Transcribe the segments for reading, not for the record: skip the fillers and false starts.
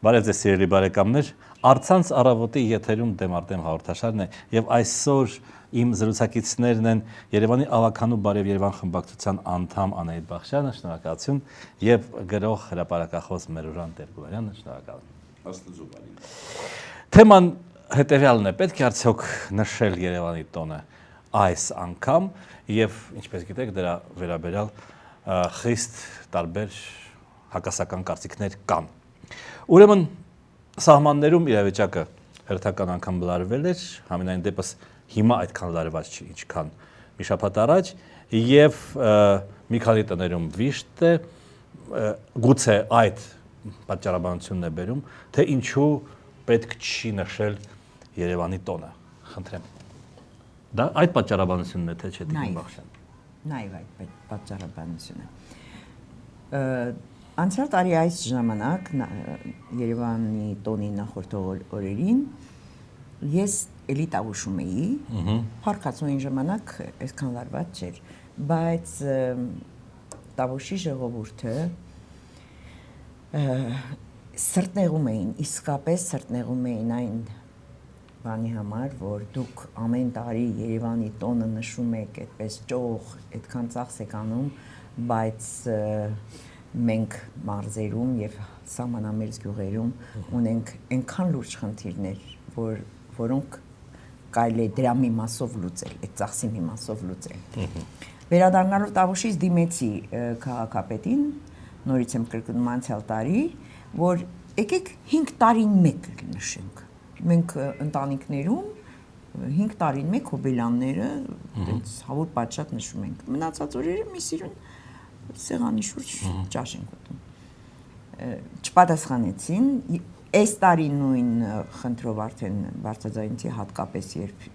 Բարև ձեզ սիրելի բարեկամներ, Առցանց առավոտի եթերում դեմարտեմ հաղորդաշարն է եւ այսօր իմ զրուցակիցներն են Երևանի ավականու բարև Երևան խմբակցության անդամ Անահիտ Բախշյանը, շնորհակալություն, եւ գրող հրապարակախոս Մերուրան Տեր-Գուլարյանը, շնորհակալություն։ Աստծո բարի։ Թեման հետեւյալն է, պետք է արդյոք նշել Երևանի տոնը այս անգամ եւ ինչպես գիտեք դրա վերաբերյալ խիստ տարբեր հակասական կարծիքներ կան։ Ուրեմն սահմաններում իրավիճակը հերթական անգամ լարվել էր, համենայն դեպս հիմա այդքան լարված չի, ինչքան մի շաբաթ առաջ, եւ մի քանի տներում վիշտ է, գուցե այդ պատճառաբանությունն է բերում, թե ինչու պետք չի նշել Երևանի տոնը, խնդրեմ։ Դա այդ պատճառաբանությունն է, թե չէ Տիկին Բախշյան։ Նաեւ այդ պատճառաբանությունը։ Անցյալ տարի այս ժամանակ Երևանի տոնի նախորդ օրերին ես էլի տավուշում էի, փառքացուին ժամանակ այսքան լարված չէր, բայց տավուշի ժողովուրդը սրտնեղում էին, իսկապես սրտնեղում էին այն բանի համար, որ դուք ամեն տարի Երևանի տոնը նշում եք, այդպես ճոխ, այդքան ծախս եք անում, բայց մենք մարզերում եւ սահմանամերձ գյուղերում ունենք այնքան լուրջ խնդիրներ, որոնք կարելի է դրա մի մասով լուծել, այդ ծախսի մի մասով լուծել։ Վերադառնալով տավուշից դիմեցի քաղաքապետին, նորից եմ կրկնում անցյալ տարի, որ եկեք 5 տարին մեկ նշենք։ Մենք ընտանիքներում 5 տարին մեկ հոբելյանները հավուր պատշաճ նշում ենք։ Մնացած օրերը մի սիրուն սեղանի շուրջ ճաշ ենք ուտում։ Չպատասխանեցին, այս տարի նույն խնդրով արդեն բարձրաձայնեցի, հատկապես երբ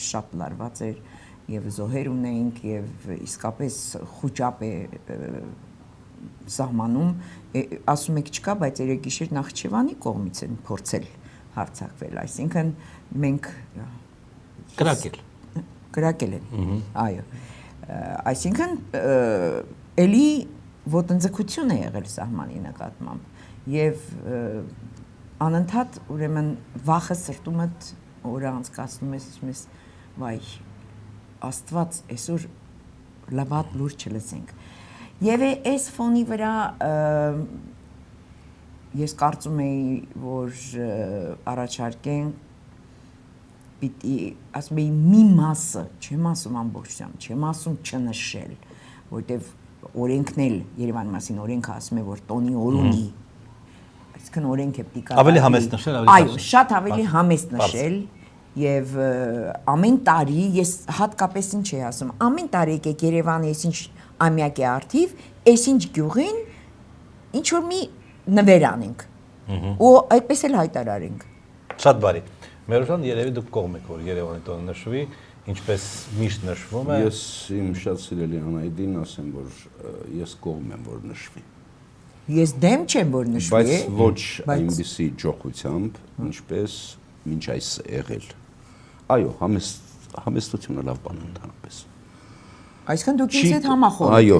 շատ լարված էր եւ զոհեր ունեինք եւ իսկապես խոճապ է սահմանում, ասում եք չկա, բայց երեք գիշեր Նախիջևանի կողմից են փորձել հարձակվել, այսինքն մենք կրակել են, այո, այսինքն էլի ոտնձգություն է եղել սահմանի նկատմամբ եւ անընդհատ ուրեմն վախը սրտումդ օրը անցկացնում ես վայ Աստված այսօր լավատ լուրջ չլսենք եւ այս ֆոնի վրա ես կարծում էի որ առաջարկեն պիտի ասում էի մի մասը չեմ ասում ամբողջությամբ չեմ ասում չնշել որտեվ օրենքն էլ Երևանի մասին օրենքը ասում է որ տոնի օր ունի այսինքն օրենք է պիտի ավելի համեստ նշել այո շատ ավելի համեստ նշել եւ ամեն տարի ես հատկապես ինչ էի ասում ամեն տարի եկեք Երևանի այսինչ ամյակի արդիվ այսինչ գյուղին ինչ որ մի նվեր անենք ու այդպես էլ հայտարարենք շատ բարի Մերուրան երևի դուք կողմ եք որ Երևանի տոնը նշվի ինչպես միշտ նշվում է Ես իմ շատ սիրելի Անահիտին ասեմ որ ես կողմ եմ որ նշվի Ես դեմ չեմ որ նշվի բայց ոչ այնպիսի ջոխությամբ ինչպես մինչ այս եղել այո համեստությունը լավ բան է ընդհանրապես Այսինքն դուք ինձ հետ համախոհ Այո,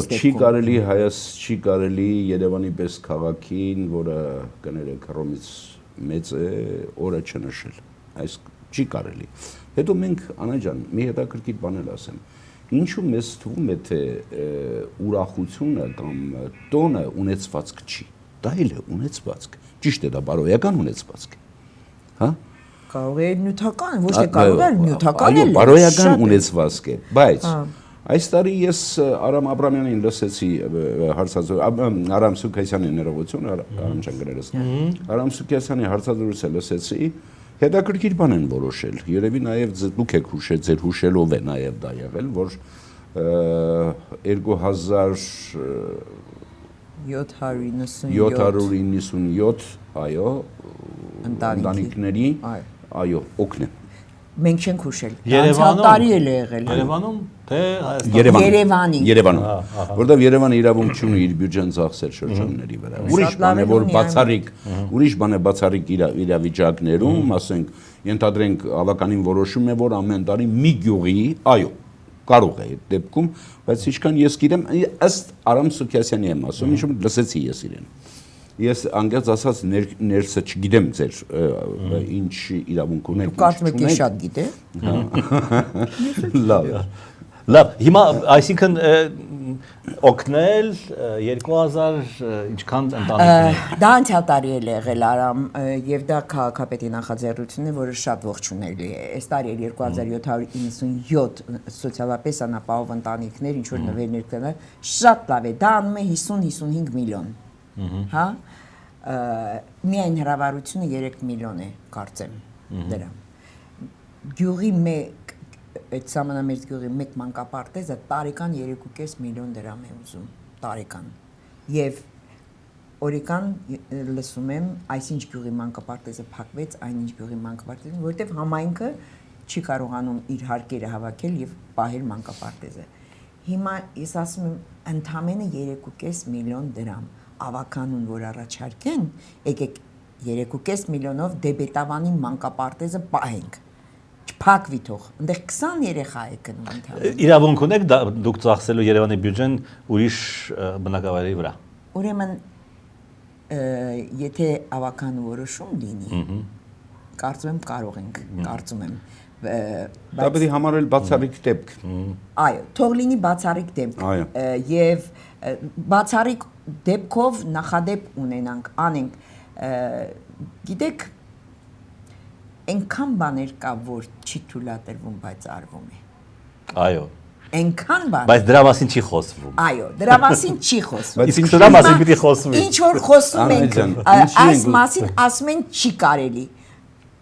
չի կարելի Երևանի պես քաղաքին, որը կներեք Հռոմից մեծ է, օրը չնշել։ Այս չի կարելի։ Հետո մենք Անա ջան, մի հետաքրքիր բան էլ ասեմ։ Ինչու մեզ թվում է թե ուրախությունը կամ տոնը ունեցվածք չի։ Դա էլ է ունեցվածք։ Ճիշտ է դա բարոյական ունեցվածք է։ Հա? Կարող է նյութական, ոչ թե կարող է նյութական Այո, բարոյական ունեցվածք է, բայց Այս տարի ես Արամ Աբրամյանին լսեցի Արամ Սուքասյանի ներողություն, Արամ Չանգրերս։ Արամ Սուքասյանի հարցազրույցը լսեցի, հետաքրքիր բան են որոշել։ Երևի նաև դուք եք հուշել, ձեր հուշելով է նաև դա եղել, որ 2797, այո, ընտանիքների, այո, օգնեն։ Մենք չենք հուշել։ Անցյալ տարի էլ է եղել։ Երևանում թե Հայաստանում։ Երևանում։ Որտեղ Երևանը իրավունք չունի իր բյուջեն ծախսել շրջանների վրա։ Ուրիշ բան է որ բացառիկ իրավիճակներում, ասենք, ենթադրենք ավականին որոշում է որ ամեն տարի մի գյուղի, այո, կարող է այդ դեպքում, բայց ինչքան ես գիտեմ, ըստ Արամ Սուքասյանի եմ ասում, ինչու լսեցի ես իրեն։ Ես անգամ ասած ներսը չգիտեմ ձեր ինչ իրավունք ունեք։ Դուք կարծում եք ես շատ գիտե։ Լավ, հիմա այսինքն օգնել 2000 ինչքան ընտանիքներ։ Դա անցյալ տարի էլ եղել Արամ եւ դա քաղաքապետի նախաձեռնությունն է, որը շատ ողջունելի է։ Այս տարի 2797 սոցիալապես անապահով ընտանիքներ ինչ որ նվերներ կան, շատ լավ է։ Դա անում է 50-55 միլիոն։ Հա։ Միայն հրավառությունը 3 միլիոն է, կարծեմ, դրա։ Գյուղի այդ սահմանամերձ գյուղի մեկ մանկապարտեզը տարեկան 3.5 միլիոն դրամ է ուզում, տարեկան։ Եվ օրիկան լսում եմ, այսինչ գյուղի մանկապարտեզը փակվեց, այնինչ գյուղի մանկապարտեզը, որովհետև համայնքը չի կարողանում իր հարկերը հավաքել եւ պահել մանկապարտեզը։ Հիմա ես ասում եմ, ընդամենը 3.5 միլիոն դրամ ավականուն, որ առաջարկեն, եկեք 3.5 միլիոնով Դեբետավանի մանկապարտեզը պահենք։ Չփակվի թող։ Այնտեղ 20 երեխա է գնում ընդհանուր։ Իրավունք ունեք դուք ծախսելու Երևանի բյուջեն ուրիշ բնակավայրերի վրա։ Ուրեմն եթե ավական որոշում լինի, կարծում եմ կարող ենք, կարծում եմ։ Դա պետք է համարել բացառիկ դեպք։ Այո, թող լինի բացառիկ դեպք։ Եվ բացառիկ դեպքով նախադեպ ունենանք, անենք, գիտեք, այնքան բաներ կա, որ չի թույլատրվում, բայց արվում է։ Այո։ Այնքան բան։ Բայց դրա մասին չի խոսվում։ Այո, դրա մասին չի խոսվում։ Իսկ դրա մասին պիտի խոսվի։ Ինչ որ խոսում ենք, այս մասին ասում են չի կարելի։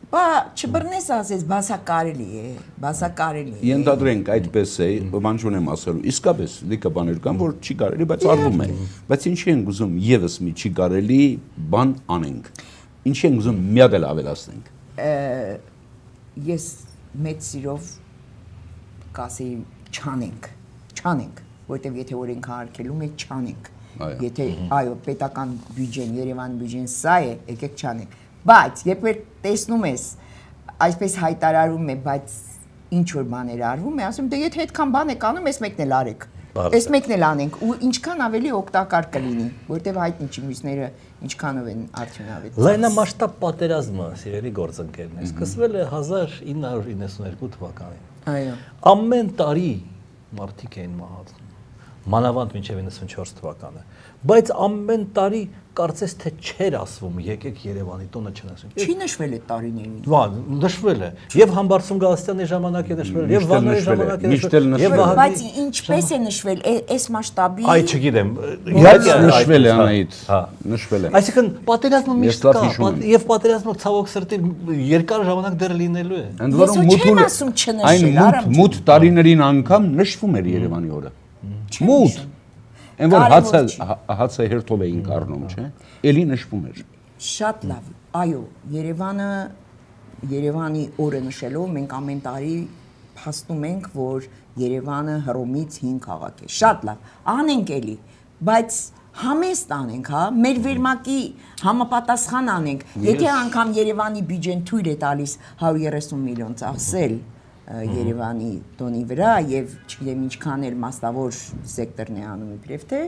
Բա չբռնես ասես, բասա կարելի է, բասա կարելի է։ Ենթադրենք այդպես է, բան չունեմ ասելու։ Իսկապես լիքը բաներ կան, որ չի կարելի, բայց արվում է։ Բայց ինչի ենք ուզում եւս մի չի կարելի բան անենք։ Ինչի ենք ուզում մի հատ էլ ավելացնենք։ Ես մեծ սիրով կասեի չանենք, որտեվ եթե օրենք հարկելում է չանենք։ Եթե այո, պետական բյուջեն, Երևանի բյուջեն սա է, եկեք չանենք։ Բայց երբ որ տեսնում ես, այսպես հայտարարում է, բայց ինչ որ բաներ արվում է, ասում դե եթե այդքան բան եք անում, այս մեկն էլ արեք։ Այս մեկն էլ անենք ու ինչքան ավելի օգտակար կլինի, որտեվ հայտնի չի մյուսները ինչքանով են արդյունավետ։ Լայնամասշտաբ պատերազմը, սիրելի գործընկերներ, սկսվել է 1992 թվականին։ Այո։ Ամեն տարի մարդիկ էին մահացնում, մանավանդ մինչև 94 թվականը, բայց ամեն տարի կարծես թե չէր ասվում, եկեք Երևանի տոնը չնշենք։ Չի նշվել այդ տարիներին։ Վան, նշվել է։ Եվ Համբարձում Գալստյանի ժամանակ է նշվել, եւ Վանոյի ժամանակ է նշվել, եւ բայց ինչպես է նշվել այս մասշտաբի։ Այ չգիտեմ։ Իհարկե նշվել է Անահիտ, նշվել է։ Այսինքն պատերազմը միշտ կա, եւ պատերազմը ցավոք սրտի երկար ժամանակ դեռ լինելու է։ Ընդ որում այն մութ տարիներին անգամ նշվում էր Երևանի օրը։ Մութ։ Այն որ հացը հերթով էին կառնում, չէ՞։ Էլի նշվում էր։ Շատ լավ։ Այո, Երևանի օրը նշելով մենք ամեն տարի փաստում ենք, որ Երևանը Հռոմից հին քաղաք է։ Շատ լավ։ Անենք էլի, բայց համեստ անենք, հա, մեր վերմակի համապատասխան անենք։ Եթե անգամ Երևանի բյուջեն թույլ է տալիս 130 միլիոն ծախսել Երևանի տոնի վրա եւ չգիտեմ ինչքան էլ մասնավոր սեկտորն է անում իբրև թե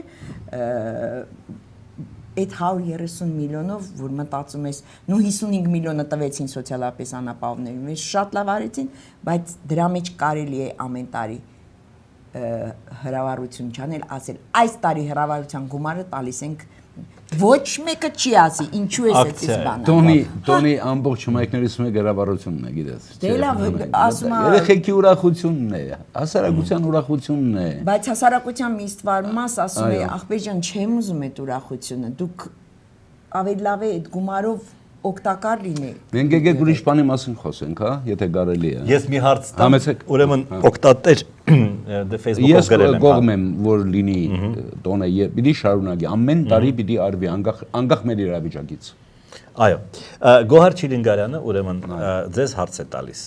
այդ 130 միլիոնով որ մտածում ես նու 55 միլիոնը տվեցին սոցիալապես անապահովներին մեզ շատ լավ արեցին բայց դրա մեջ կարելի է ամեն տարի հրավառություն չանել ասել այս տարի հրավառության գումարը տալիս ենք ոչ մեկը չի ասի ինչու է այդպես բանը տոնի ամբողջ հմայքներից մեկը հրավառությունն է գիտես դե լավ ասում երեխեքի ուրախությունն է հասարակության ուրախությունն է բայց հասարակության մի ստվար մաս ասում է ախպեր ջան չեմ ուզում այդ ուրախությունը դուք ավելի լավ է այդ գումարով օգտակար լինի։ Մենք եկեք ուրիշ բանի մասին խոսենք, հա, եթե կարելի է։ Ես մի հարց տամ, ուրեմն օգտատեր դե Facebook-ով գրել եմ։ Ես կողմ եմ, որ լինի տոնը, պիտի շարունակի, ամեն տարի պիտի արվի, անկախ մեր իրավիճակից։ Այո։ Գոհար Չիլինգարյանը ուրեմն ձեզ հարց է տալիս,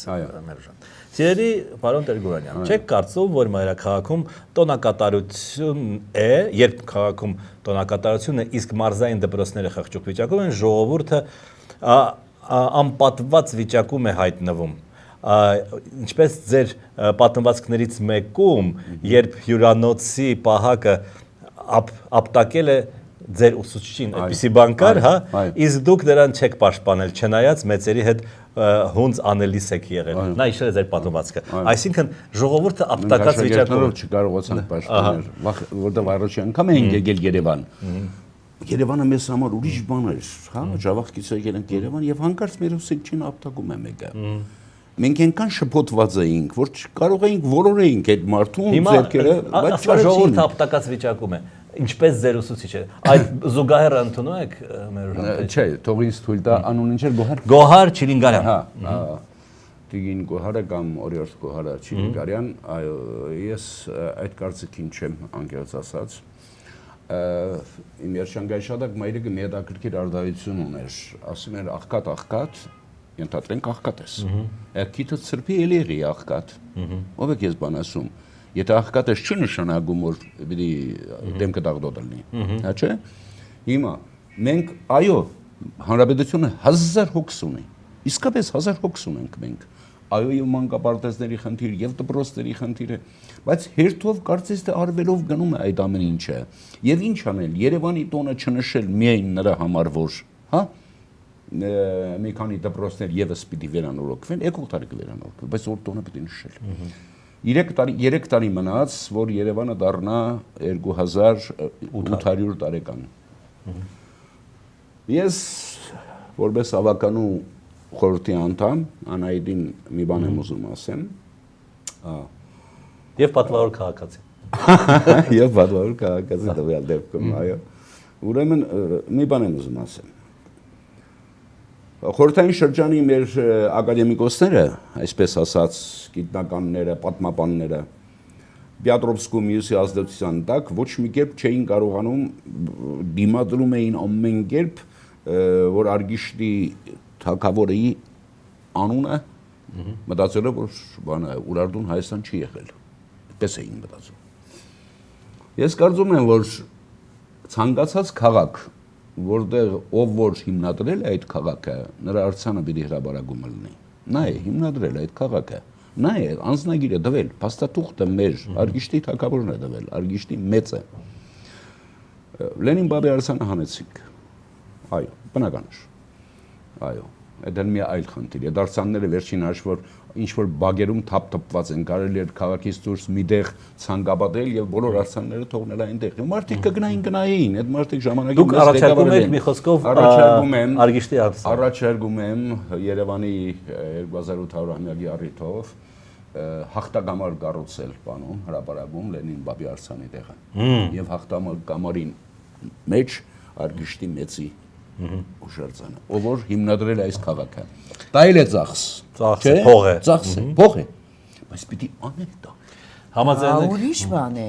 Մերժան։ Սիրելի պարոն Տեր-Գուրանյան, չեք կարծում, որ մայրաքաղաքում տոնակատարություն է, երբ քաղաքում տոնակատարություն է, իսկ մարզային դպրոցները խղճուկ վիճակում են, ժողովուրդը անպատված վիճակում է հայտնվում։ Ինչպես ձեր պատմվածքներից մեկում, երբ հյուրանոցի պահակը ապտակել է ձեր ուսուցչին այդպիսի բան կար, հա, այո։ իսկ դուք նրան չեք պաշտպանել, չնայած մեծերի հետ հունձ անելիս եք եղել։ Նա իշել է ձեր պատմվածքը։ Այսինքն ժողովուրդը ապտակած վիճակով չկարողացանք պաշտպանել, որտեղ առաջի անգամ ենք եկել Երևան։ Երևանը մեզ համար ուրիշ բան էր, հա, Ժավախքից եկել ենք Երևան եւ հանկարծ մեր ուսուցիչին ապտակում է մեկը։ Մենք այնքան շփոթված էինք, որ կարող էինք որորեինք այդ մարդուն ձեռքերը, բայց ժողովուրդը ապտակած վիճակում է։ Ինչպես ձեր ուսուցիչը։ Այդ զուգահեռ ընդունում եք մեր ժողովուրդը։ չէ, թող ինձ թույլ տա անուն ինչ էր Գոհար։ Գոհար Չիլինգարյան։ Հա, Տիգին Գոհարը կամ Օրիորդ Գոհարը Չիլինգարյան, այո, ես այդ կարծիքին չեմ անկեղծ ասած։ Իմ երշանգայշադակ մայրիկը մի հետաքրքիր արդարություն ուներ, ասում էր աղքատ, ենթադրենք աղքատ ես։ Եկիթը ծրփի էլի եղի աղքատ։ Ով է քեզ բան ասում։ Եթե աղքատ ես չի նշանակում, որ պիտի դեմքը դաղդոտ լինի։ Հա չէ։ Հիմա մենք այո, հանրապետությունը 1000 հոգս ունի։ Իսկապես 1000 հոգս ունենք մենք։ Այո, եւ մանկապարտեզների խնդիր, եւ դպրոցների խնդիր է, բայց հերթով կարծես թե արվելով գնում է այդ ամեն ինչը։ Եվ ինչ անել, Երևանի տոնը չնշել միայն նրա համար, որ, հա, մի քանի դպրոցներ եւս պիտի վերանորոգվեն, եկող տարի կվերանորոգվեն, բայց որ տոնը պիտի նշել։ 3 տարի մնաց, որ Երևանը դառնա 2800 տարեկան։ Ես որպես ավականու խորհրդի անդամ Անահիտին մի բան եմ ուզում ասեմ։ Եվ պատվավոր քաղաքացի։ Եվ պատվավոր քաղաքացի տվյալ դեպքում, այո։ Ուրեմն մի բան եմ ուզում ասեմ։ Խորհրդային շրջանի մեր ակադեմիկոսները, այսպես ասած, գիտնականները, պատմաբանները, Պետրովսկու մյուսի ազդեցության տակ ոչ մի կերպ չէին կարողանում դիմադրում էին ամեն կերպ, որ Արգիշտի թագավորի անունը մտածելով, որ բանը Ուրարտուն Հայաստան չի եղել։ Այդպես էին մտածում։ Ես կարծում եմ, որ ցանկացած քաղաք, որտեղ ով որ հիմնադրել է այդ քաղաքը, նրա արձանը պիտի հրաբարագումը լինի։ Նա է հիմնադրել այդ քաղաքը։ Նա է անձնագիրը տվել, փաստաթուղթը մեր Արգիշտի թագավորն է տվել, Արգիշտի մեծը։ Լենին Բաբի արձանը հանեցինք։ Այո, բնական է։ Այո, դա մի այլ խնդիր է։ Դարձանները վերջին հաշվով ինչ որ բագերում թափթփված են, կարելի է քաղաքից դուրս մի տեղ ցանկապատել եւ բոլոր արձանները թողնել այնտեղ։ Մարդիկ կգնային, այդ մարդիկ ժամանակի դուք առաջարկում եք մի խոսքով Արգիշտի արձան։ Առաջարկում եմ Երևանի 2800-ամյակի առիթով հաղթակամար կառուցել բանում հրապարակում Լենին Բաբի արձանի տեղը։ Եվ հաղթակամարին մեջ Արգիշտի մեծի ուշարձանը, ով որ հիմնադրել է այս քաղաքը։ Դա էլ է ծախս։ Ծախս է, փող է։ Ծախս է, փող է։ Բայց պիտի անել դա։ Համաձայն եք։ Ուրիշ բան է։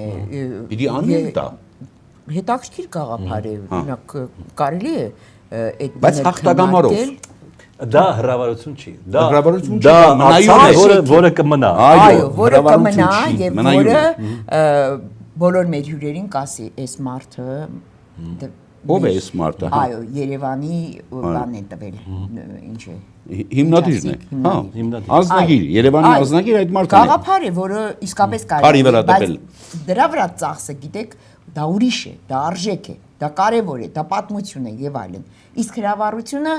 Պիտի անել դա։ Հետաքրքիր գաղափար է, օրինակ կարելի է այդ բայց հաղթակամարով։ Դա հրավարություն չի։ Դա հրավարություն չի, դա մնայուն արձան է, որը կմնա։ Այո, որը կմնա եւ որը բոլոր մեր հյուրերին կասի, այս մարդը ով է այս մարդը։ Այո, Երևանի բան է տվել, ինչ է։ Հիմնադիրն է։ Հա, ազնագիր, Երևանի ազնագիր այդ մարդն է։ Գաղափար է, որը իսկապես կարելի է, բայց դրա վրա ծախսը, գիտեք, դա ուրիշ է, դա արժեք է, դա կարևոր է, դա պատմություն է եւ այլն։ Իսկ հրավառությունը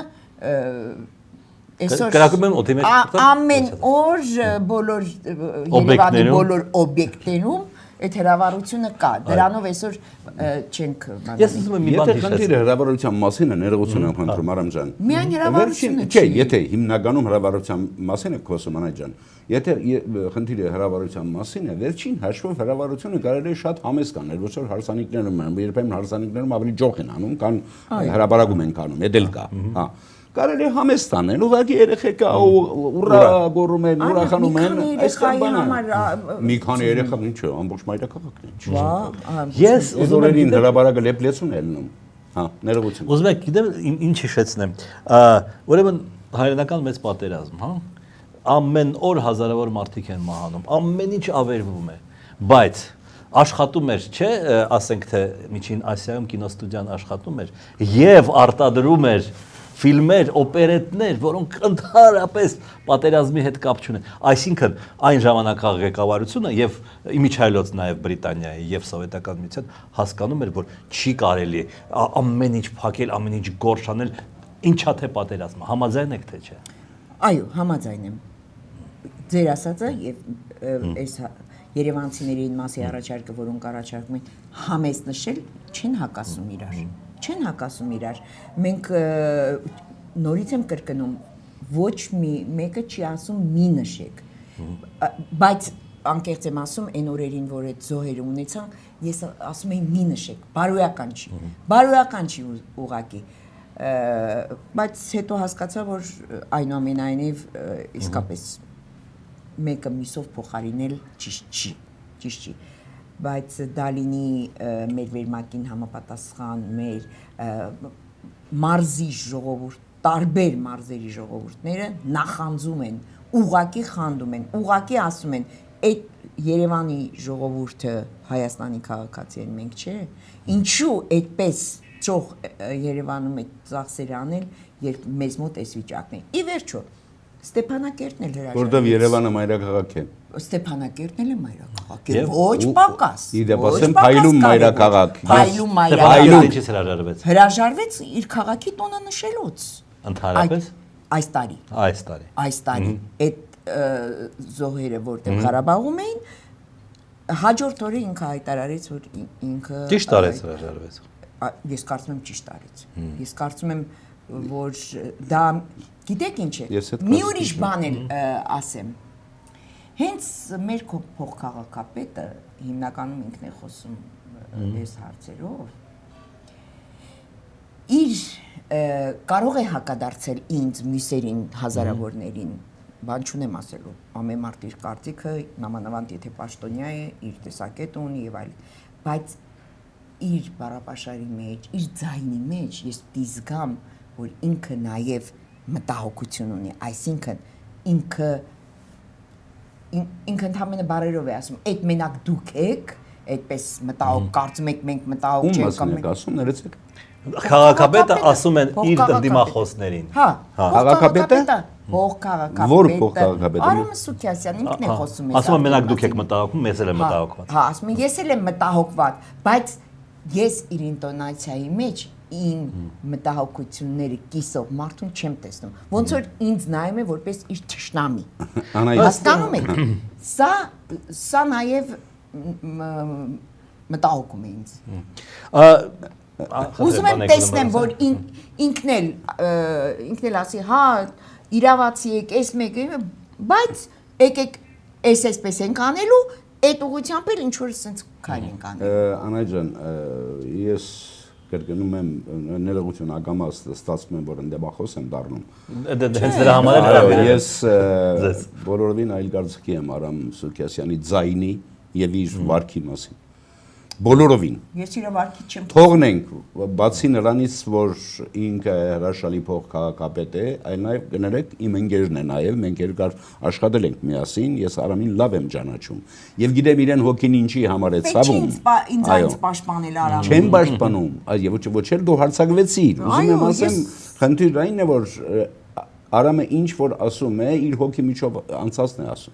այսօր կրակում եմ օդի մեջ ամեն օր բոլոր Երևանի բոլոր օբյեկտներում այդ հրավառությունը կա, դրանով այսօր չենք բանում։ Ես ուզում եմ մի բան Եթե խնդիրը հրավառության մասին է, ներողություն եմ խնդրում Արամ ջան։ Միայն հրավառությունը չէ, եթե հիմնականում հրավառության մասին է խոսում Անահիտ ջան, եթե խնդիրը հրավառության մասին է, վերջին հաշվով հրավառությունը կարելի է շատ համեստ կանել, ոչ որ հարսանիքներում են, երբեմն հարսանիքներում ավելի ջոխ են անում, կան հրավառագում են կանում, էդ էլ կա, հա։ Կարելի է համեստ անել, ուղղակի երեխեքա ուրա գոռում են, ուրախանում են, այստեղ բան է։ Մի քանի երեխա ինչ է, ամբողջ մայրաքաղաքն է։ Ես ուզում եմ հրաբարակը լեփլեցուն է լինում։ Հա, ներողություն։ Ուզում եք գիտեմ ինչ հիշեցնեմ։ Ուրեմն հայրենական մեծ պատերազմ, հա։ Ամեն օր հազարավոր մարդիկ են մահանում, ամեն ինչ ավերվում է, բայց աշխատում էր, չէ, ասենք թե Միջին Ասիայում կինոստուդիան աշխատում էր եւ արտադրում էր ֆիլմեր, օպերետներ, որոնք ընդհանրապես պատերազմի հետ կապ չունեն։ Այսինքն այն ժամանակահ ղեկավարությունը եւ իմիջայլոց նաեւ Բրիտանիայի եւ Սովետական միության հասկանում էր, որ չի կարելի ամեն ինչ փակել, ամեն ինչ գործ անել, ինչա թե պատերազմը։ Համաձայն եք թե չէ։ Այո, համաձայն եմ։ Ձեր ասածը եւ այս երևանցիների մասի առաջարկը, որոնք առաջարկում են համեստ նշել, չեն հակասում իրար։ Չեն հակասում իրար։ Մենք նորից եմ կրկնում, ոչ մեկը չի ասում մի նշեք։ Բայց անկեղծ եմ ասում, այն օրերին, որ այդ զոհերը ունեցան, ես ասում եմ մի նշեք, բարոյական չի։ Բարոյական չի ուղղակի։ Բայց հետո հասկացա, որ այնուամենայնիվ իսկապես մեկը միսով փոխարինել ճիշտ չի, բայց դա լինի մեր վերմակին համապատասխան, մեր մարզի ժողովուրդ, տարբեր մարզերի ժողովուրդները նախանձում են, ուղղակի խանդում են, ուղղակի ասում են, այդ Երևանի ժողովուրդը Հայաստանի քաղաքացի են, մենք չէ, ինչու այդպես ճոխ Երևանում այդ ծախսեր անել, երբ մեզ մոտ այս վիճակն է։ Ի վերջո Ստեփանակերտն էլ հրաժարվեց։ Որտեղ Երևանը մայրաքաղաք է։ Ստեփանակերտն էլ է մայրաքաղաք է։ Ոչ պակաս։ Իդեպ ասեմ փայլում մայրաքաղաք։ Փայլում մայրաքաղաք։ Ինչից հրաժարվեց։ Հրաժարվեց իր քաղաքի տոնը նշելուց։ Ընդհանրապես այս տարի։ Այս տարի։ Այդ զոհերը որտեղ Ղարաբաղում էին, հաջորդ օրը ինքը հայտարարեց, որ ինքը ճիշտ արեց հրաժարվեց։ Ես կարծում եմ ճիշտ արեց։ Ես կարծում եմ, որ դա գիտեք ինչ է։ Մի ուրիշ բան էլ ասեմ։ Հենց մեր փոխքաղաքապետը հիմնականում ինքն է խոսում այս հարցերով։ Իր կարող է հակադարձել ինձ մյուսերին հազարավորներին, բան չունեմ ասելու։ Ամեն մարդ իր կարծիքը, նամանավանդ եթե պաշտոնյա է, իր տեսակետը ունի եւ այլն, բայց իր բառապաշարի մեջ, իր ձայնի մեջ ես դիզգամ, որ ինքը նաեւ մտահոգություն ունի, այսինքն ինքը ընդհանրապես բարերով է ասում, այդ մենակ դուք եք, այդպես մտահոգ կարծում եք մենք մտահոգ չենք կամ մենք ասում ներեցեք քաղաքապետը ասում են իր դիմախոսներին։ Հա, քաղաքապետը փոխքաղաքապետը Որ փոխքաղաքապետը Արամ Սուքյասյան ինքն է խոսում։ Ասում են մենակ դուք եք մտահոգում, ես էլ եմ մտահոգված։ Հա, ասում են ես էլ եմ մտահոգված, բայց ես իր ինտոնացիայի մեջ իմ մտահոգությունները կիսող մարդուն չեմ տեսնում։ Ոնց որ ինձ նայում է որպես իր թշնամի։ Հասկանում եք։ Սա նաև մտահոգում է ինձ։ Ուզում եմ տեսնեմ, որ ինքն էլ ասի, հա, իրավացի եք, այս մեկը, բայց եկեք այսպես ենք անելու, այդ ուղղությամբ էլ ինչ-որ սենց քայլ ենք անելու։ Անայ ջան, ես կրկնում եմ ներողություն ակամաս ստացվում եմ, որ ընդդեմախոս եմ դառնում։ Հենց դրա համար էլ ես բոլորովին այլ կարծիքի եմ Արամ Սուքյասյանի ձայնի եւ իր վարքի մասին։ Բոլորովին։ Ես իր վարքի չեմ թողնենք, բացի նրանից, որ ինքը հրաշալի փոխքաղաքապետ է, այլ նաև կներեք իմ ընկերն է նաև, մենք երկար աշխատել ենք միասին, ես Արամին լավ եմ ճանաչում։ Եվ գիտեմ իրեն հոգին ինչի համար է ցավում։ Ինձ այնց պաշտպանել Արամը։ Չեմ պաշտպանում, այո, ոչ էլ դու հարցակվեցիր։ Ուզում եմ ասեմ, խնդիրը այն է, որ Արամը ինչ որ ասում է, իր հոգի միջով անցածն է ասում։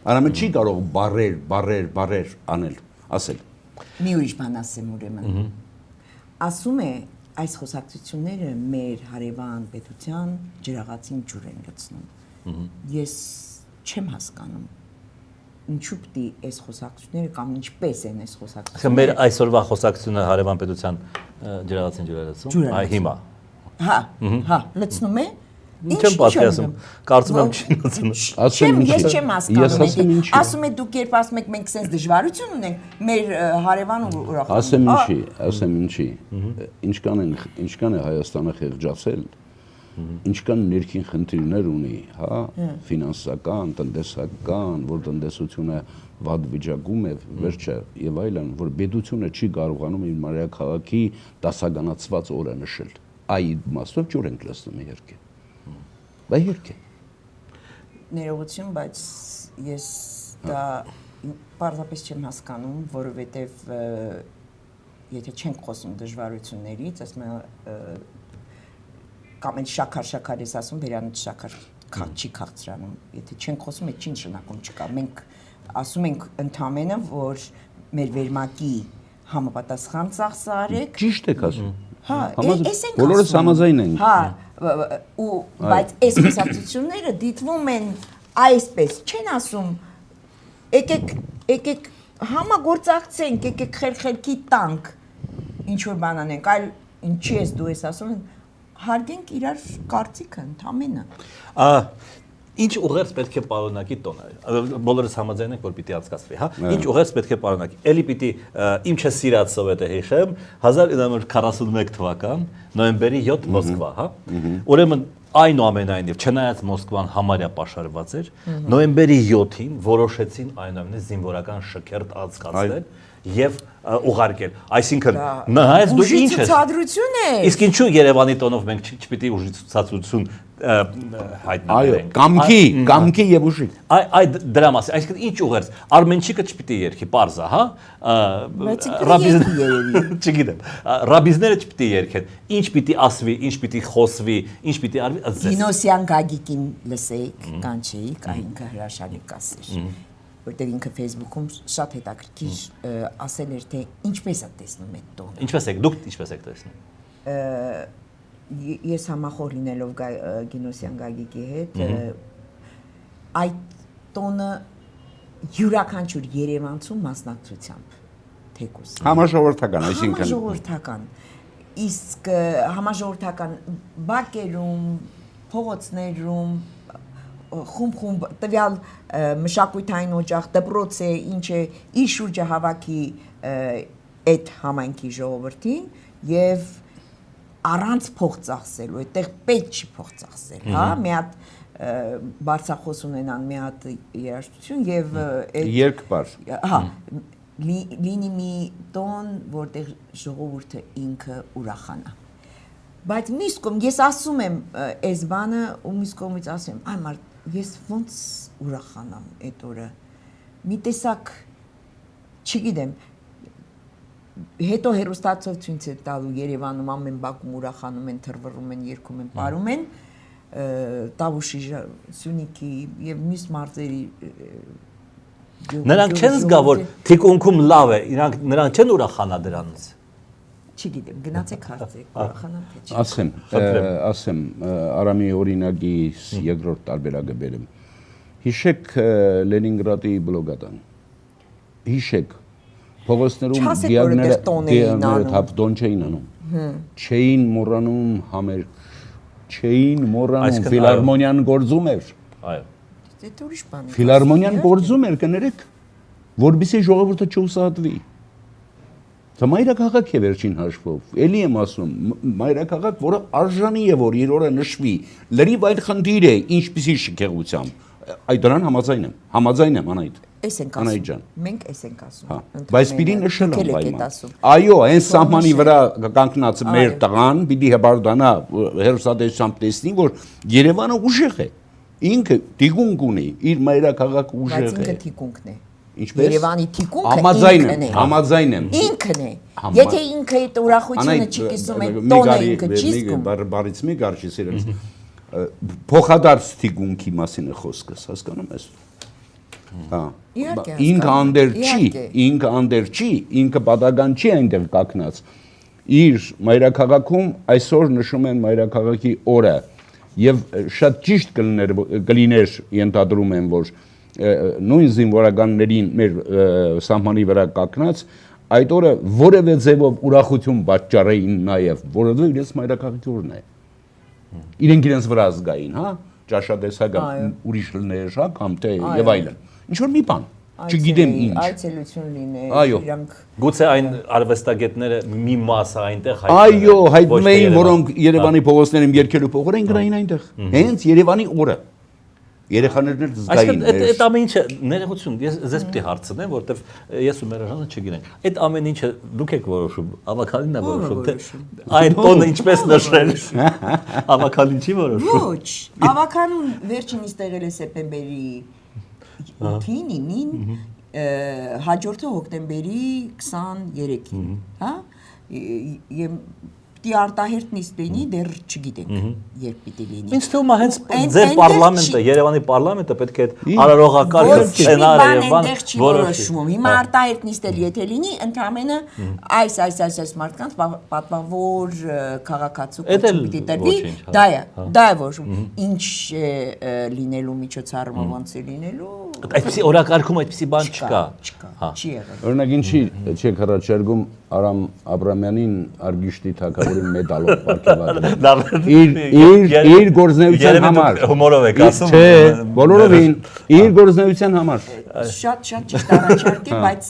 Արամը չի կարող բարեր անել, ասել։ Մի ուրիշ բան ասեմ ուրեմն։ Ասում է այս խոսակցությունները մեր հարևան պետության ջրաղացին ջուր են լցնում։ Ես չեմ հասկանում ինչու պիտի այս խոսակցությունները կամ ինչպես են այս խոսակցությունները։ Մեր այսօրվա խոսակցությունը հարևան պետության ջրաղացին ջուր է լցում։ Այ հիմա։ Հա, լցնում է։ Ինչ եմ պատկերացնում, կարծում եմ չի լցնում։ Ես չեմ հասկանում։ Ասում է դուք երբ ասում եք մենք sense դժվարություն ունենք, մեր հարևանը ուրախանում։ Ասեմ ինչի։ Ինչքան է Հայաստանը խեղճացել, ինչքան ներքին խնդիրներ ունի, հա, ֆինանսական, տնտեսական, որ տնտեսությունը վատ վիճակում է, վերջը եւ այլն, որ պետությունը չի կարողանում իր մայրաքաղաքի դասականացված օրը նշել։ Այ իմաստով ջուր ենք լցնում իհարկե։ Բայց իհարկե ներողություն, բայց ես դա պարզապես չեմ հասկանում, որովհետև եթե չենք խոսում դժվարություններից, ասում եմ կամ այն շաքար ես ասում, վերանից շաքար չի քաղցրանում, եթե չենք խոսում, այդ չի նշանակում չկա։ Մենք ասում ենք ընդամենը, որ մեր վերմակի համապատասխան ծախսը արեք։ Ճիշտ եք ասում։ Հա, էս ենք բոլորս համաձայն ենք։ Հա, ու բայց այս խոսակցությունները դիտվում են այսպես, չեն ասում եկեք համագործակցենք, եկեք խելքի տանք, ինչ որ բան անենք, այլ ինչի ես դու ես ասում, հարգենք իրար կարծիքը ընդամենը։ Ինչ ուղերձ պետք է պարունակի տոնը։ Բոլորս համաձայն ենք, որ պիտի անցկացվի, հա։ Ինչ ուղերձ պետք է պարունակի։ Էլի պիտի իմ չսիրած սովետը հիշեմ 1941 թվական նոյեմբերի 7 Մոսկվա, հա։ Ուրեմն այնուամենայնիվ չնայած Մոսկվան համարյա պաշարված էր, նոյեմբերի 7-ին որոշեցին այնուամենայնիվ զինվորական շքերթ անցկացնել եւ ուղարկել։ Այսինքն նայած դու ինչ ես։ Ցուցադրություն է։ Իսկ ինչու Երևանի տոնով մենք չպիտի ուժի ցուցադրություն հայտնաբերենք։ Այո, կամքի եւ ուժի։ Այ դրա մասին, այսինքն ինչ ուղերձ, Արմենչիկը չպիտի երգի, պարզա, հա։ Չգիտեմ, ռաբիզները չպիտի երգեն։ Ինչ պիտի ասվի, ինչ պիտի խոսվի, ինչ պիտի արվի, ըստ ձեզ։ Գինոսյան Գագիկին լսեիք, կանչեիք, այնքը հրաշալի կասեր։ Որտեղ ինքը Facebook-ում շատ հետաքրքիր ասել էր, թե ինչպես է տեսնում այդ տոնը։ Ինչպես եք, դուք ինչպես եք տեսնում։ Ես համախոհ լինելով Գինոսյան Գագիկի հետ, այդ տոնը յուրաքանչյուր երևանցու մասնակցությամբ թեկուս։ Համաժողովրդական, այսինքն։ Համաժողովրդական։ Իսկ համաժողովրդական բակերում, փողոցներում խումբ տվյալ մշակութային օջախ դպրոց է, ինչ է, իր շուրջը հավաքի այդ համայնքի ժողովրդին եւ առանց փող ծախսելու, այդտեղ պետք չի փող ծախսել, հա, մի հատ բարձախոս ունենան, մի հատ երաժշտություն եւ երկբար։ Հա, լինի մի տոն, որտեղ ժողովուրդը ինքը ուրախանա։ Բայց մյուս կողմ ես ասում եմ այս բանը ու մյուս կողմից ասում եմ, այ մարդ ես ոնց ուրախանամ այդ օրը։ Մի տեսակ, չգիտեմ, հետո հերոստացով ցույց է տալու Երևանում ամեն բակում ուրախանում են, թռվռում են, երգում են, պարում են, Տավուշի, Սյունիքի եւ մյուս մարզերի Նրանք չեն զգա, որ թիկունքում լավ է, նրանք չեն ուրախանա դրանից։ Չգիտեմ, գնացեք հարցեք, ուրախանամ թե չի։ Ասեմ, Արամի օրինակի երկրորդ տարբերակը բերեմ։ Հիշեք Լենինգրադի բլոգադան։ Հիշեք, փողոցներում դիագները թափտոն չէին անում։ Չէին մոռանում համերգ, չէին մոռանում ֆիլհարմոնիան գործում էր։ Այո։ Դա ուրիշ բան է։ Ֆիլհարմոնիան գործում էր, կներեք, որպեսզի ժողովուրդը չուսահատվի։ Դա մայրաքաղաք է վերջին հաշվով։ Էլի եմ ասում, մայրաքաղաք, որը արժանի է, որ իր օրը նշվի, լրիվ այլ խնդիր է, ինչպիսի շքեղությամբ։ Այդ դրան համաձայն եմ անայդ։ Էս ենք ասում։ Մենք էս ենք ասում։ Բայց պիտի նշել անպայման։ Այո, այն սահմանի վրա կանգնած մեր տղան պիտի հբարդանա հերոսատեսությամբ տեսնի, որ Երևանը ուժեղ է։ Ինքը թիկունք ունի, իր մայրաքաղաքը ուժեղ է։ Բայց ինքը թիկունքն է։ Ինչպես Երևանի թիկունքը ինքն է։ Համաձայն եմ։ Ինքն է։ Եթե ինքը այդ ուրախությունը չի կիսում, այդ տոնը ինքը չի զգում։ Բարից մի գարշի սիրելիս։ Փոխադարձ թիկունքի մասին է խոսքս, հասկանում ես։ Հա։ Ինքը անդեր չի, ինքը պատական չի այնտեղ կակնած։ Իր մայրաքաղաքում այսօր նշում են մայրաքաղաքի օրը եւ շատ ճիշտ կլիներ ենթադրում եմ, որ նույն զինվորականներին մեր սահմանի վրա կակնած այդ օրը որևէ ձևով ուրախություն պատճառեին նաեւ, որովհետեւ իրենց մայրաքաղաքի օրն է։ Իրենց վրա զգային, հա, ճաշատեսական ուրիշ լներ, հա, կամ թե եւ այլն։ Ինչ որ մի բան, չգիտեմ ինչ։ Այցելություն լիներ, իրանք գուցե այն արվեստագետները մի մասը այնտեղ այո, հայտնում էին, որոնք Երևանի փողոցներում երգելու փողեր են գրային այնտեղ։ Հենց Երևանի օրը։ Երեխաներն զգային։ Այդ ամեն ինչը ներողություն, ես ձեզ պիտի հարցնեմ, որովհետև ես ու Մերժանը չգիտենք։ Այդ ամեն ինչը դուք եք որոշում, ավականին է որոշում, թե այդ տոնը ինչպես նշել։ Ավականին չի որոշում։ Ոչ, ավականուն վերջինիս տեղել է սեպտեմբերի 8-ին, 9-ին, հաջորդը հոկտեմբերի 23-ին, հա? Եվ պիտի արտահերտ նիստ լինի, դեռ չգիտենք երբ պիտի լինի։ Ինձ թվում է հենց ձեր պարլամենտը, Երևանի պարլամենտը պետք է արարողական սցենարը եւ բան որոշում։ Հիմա արտահերտ նիստել եթե լինի, ընդհանրապես այս մարդկանց պատվավոր քաղաքացու կոչում պիտի տրվի, դա է որ ինչ լինելու միջոցառումը ոնց է լինելու։ Այդպեսի օրակարգում այդպեսի բան չկա։ Չի եղել։ Օրինակ ինչի չեք հրաչերգում Արամ Աբրամյանին Արգիշտի թագավորին մեդալով պարգևատրել։ Իր գործնեության համար։ Հումորով եք ասում։ Չէ, բոլորովին իր գործնեության համար։ Շատ ճիշտ առաջարկ է, բայց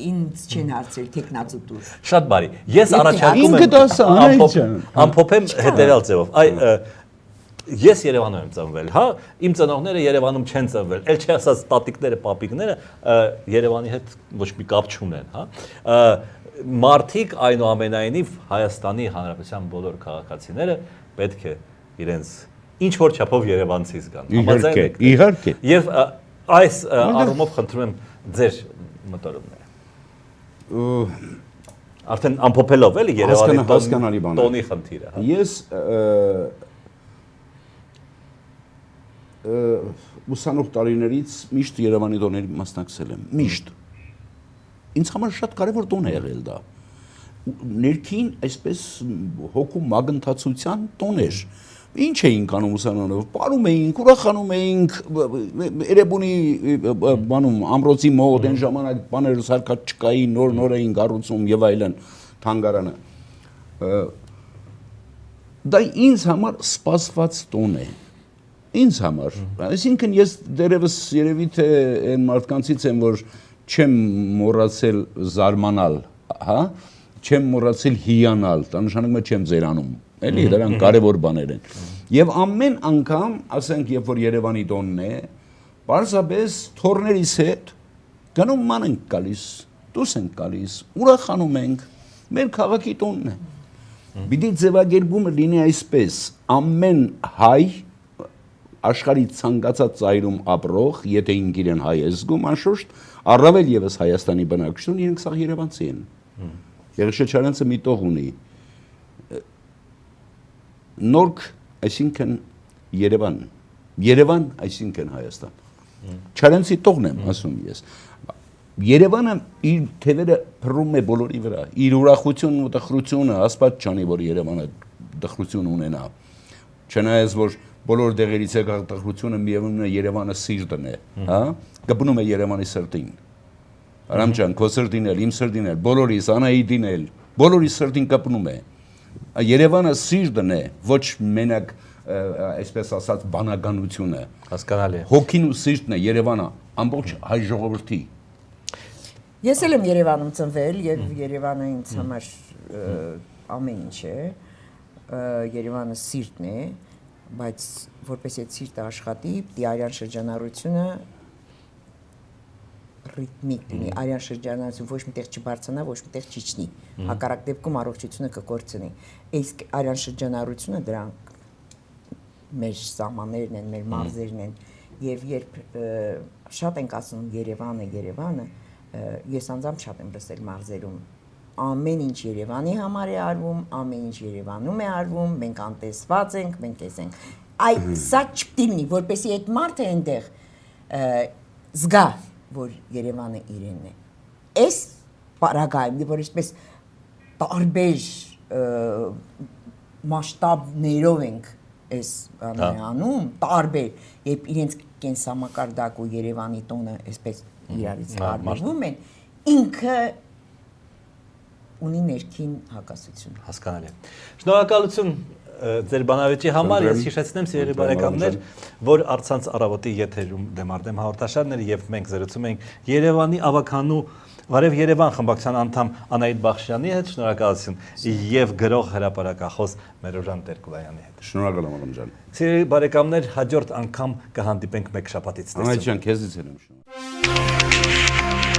ինձ չեն հարցրել տեխնացու դուր։ Շատ բարի։ Ես առաջարկում եմ ինքդ ասա, անայցան։ ամփոփեմ հետևյալ ձևով։ Ես Երևանում եմ ծնվել, հա, իմ ծնողները Երևանում չեն ծնվել, ել չի ասած տատիկները, պապիկները Երևանի հետ ոչ մի կապ չունեն, հա։ Մարդիկ այնուամենայնիվ Հայաստանի Հանրապետության բոլոր քաղաքացիները պետք է իրենց ինչ որ չափով երևանցի զգան։ Իհարկե։ Եվ այս առումով խնդրում եմ ձեր մտորումները։ Արդեն ամփոփելով էլի Երևանի տոնի խնդիրը։ Ես ուսանող տարիներից միշտ Երևանի տոների մասնակցել եմ, միշտ։ Ինձ համար շատ կարևոր տոն է եղել դա։ Ներքին այսպես հոգու մագընթացության տոն էր։ Ինչ էինք անում ուսանողները, պարում էինք, ուրախանում էինք, Էրեբունի բանում ամրոցի մոտ այն ժամանակ բաներ սարքած չկային, նոր էին կառուցում եւ այլն, թանգարանը։ Դա ինձ համար սպասված տոն է։ Ինձ համար, այսինքն ես դերևս երևի թե այն մարդկանցից եմ, որ չեմ մոռացել զարմանալ, հա, չեմ մոռացել հիանալ, դա նշանակում է չեմ ձերանում, էլի, դրանք կարևոր բաներ են։ Եվ ամեն անգամ, ասենք, երբ որ Երևանի տոնն է, պարզապես թորներիս հետ գնում ման ենք գալիս, դուրս ենք գալիս, ուրախանում ենք, մեր քաղաքի տոնն է։ Պիտի ձևակերպումը լինի այսպես, ամեն հայ աշխարհի ցանկացած ծայրում ապրող, եթե ինք իրեն հայ է զգում, անշուշտ, առավել եւս Հայաստանի բնակչություն, իրենք սա երևանցի են։ Եղիշեչարյանցը մի տող ունի։ Նորք, այսինքն Երևան, Երևան, այսինքն Հայաստան։ Չարյանցի տողն եմ ասում ես։ Երևանը իր թևերը փռում է բոլորի վրա, իր ուրախությունն ու տխրությունը, Աստված չանի, որ Երևանը տխրություն ունենա։ Չնայած որ բոլոր դեղերից եկող տխրությունը միևնույն է Երևանը սիրտն է, հա? Կպնում է Երևանի սրտին։ Արամ ջան, քո սրտին էլ, իմ սրտին էլ, բոլորիս Անահիտին էլ, բոլորի սրտին կպնում է։ Երևանը սիրտն է, ոչ մենակ այսպես ասած բանականությունը։ Հասկանալի է։ Հոգին ու սիրտն է Երևանը, ամբողջ հայ ժողովրդի։ Ես էլ եմ Երևանում ծնվել եւ Երևանը ինձ համար ամեն ինչ է։ Երևանը սիրտն է, բայց որպես այդ սիրտը աշխատի, պիտի արյան շրջանառությունը ռիթմիկ լինի, արյան շրջանառությունը ոչ միտեղ չբարձրանա, ոչ միտեղ չիջնի։ Հակառակ դեպքում առողջությունը կկորցնի։ Իսկ արյան շրջանառությունը դրանք մեր սահմաններն են, մեր մարզերն են, եւ երբ շատ ենք ասում Երևանը, ես անձամբ շատ եմ լսել մարզերում ամեն ինչ Երևանի համար է արվում, ամեն ինչ Երևանում է արվում, մենք անտեսված ենք, մենք էս ենք։ Այ սա չպիտի լինի, որպեսզի այդ մարդը այնտեղ զգա, որ Երևանը իրենն է։ Այս պարագայում, որ այսպես տարբեր մասշտաբներով ենք այս անում, տարբեր, երբ իրենց կենսամակարդակ ու Երևանի տոնը այսպես իրարից տարբերվում են, ինքը ունի ներքին հակասություն։ Հասկանալի է։ Շնորհակալություն ձեր բանավեճի համար, ես հիշեցնեմ սիրելի բարեկամներ, որ առցանց առավոտի եթերում դեմարդեմ հաղորդաշարներ եւ մենք զրուցում ենք Երևանի ավականու Վարև Երևան խմբակցության անդամ Անահիտ Բախշյանի հետ, շնորհակալություն, եւ գրող հրապարակախոս Մերոժան Տեր-Կուլայանի հետ։ Շնորհակալ եմ Ալեմ ջան։ Սիրելի բարեկամներ, հաջորդ անգամ կհանդիպենք մեկ շաբաթից։ Անահիտ ջան, քեզից եմ շնորհակալ։